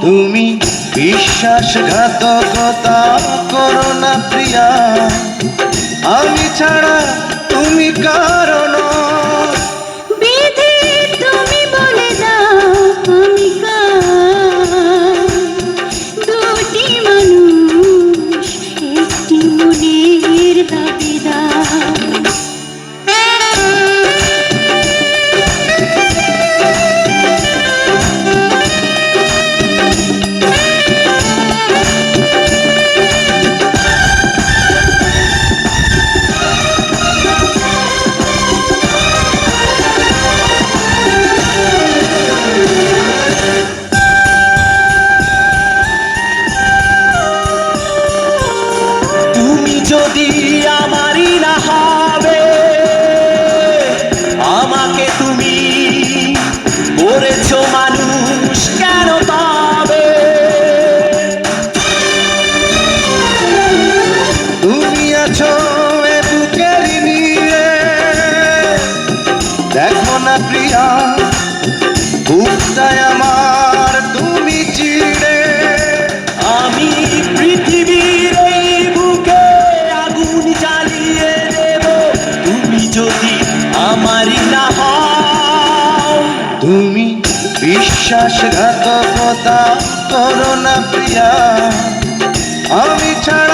তুমি বিশ্বাসঘাতকতা করো না প্রিয়া, আমি ছাড়া তুমি কারণ। বিধি তুমি বলে দাও আমি কার, দুটি মানুষ একটি মনের দাবিদার। যদি আমারই না হবে, আমাকে তুমি করেছো মানুষ কেন পাবে? তুমি আছো এ বুকের নিয়ে, দেখো না প্রিয়া বুকটায় আমার তুমি চিড়ে। আমি পৃথিবীর এই বুকে আগুন জ্বালিয়ে দেব, তুমি যদি আমারই না হও। তুমি বিশ্বাসঘাতকতা করো না প্রিয়া, আমি ছাড়া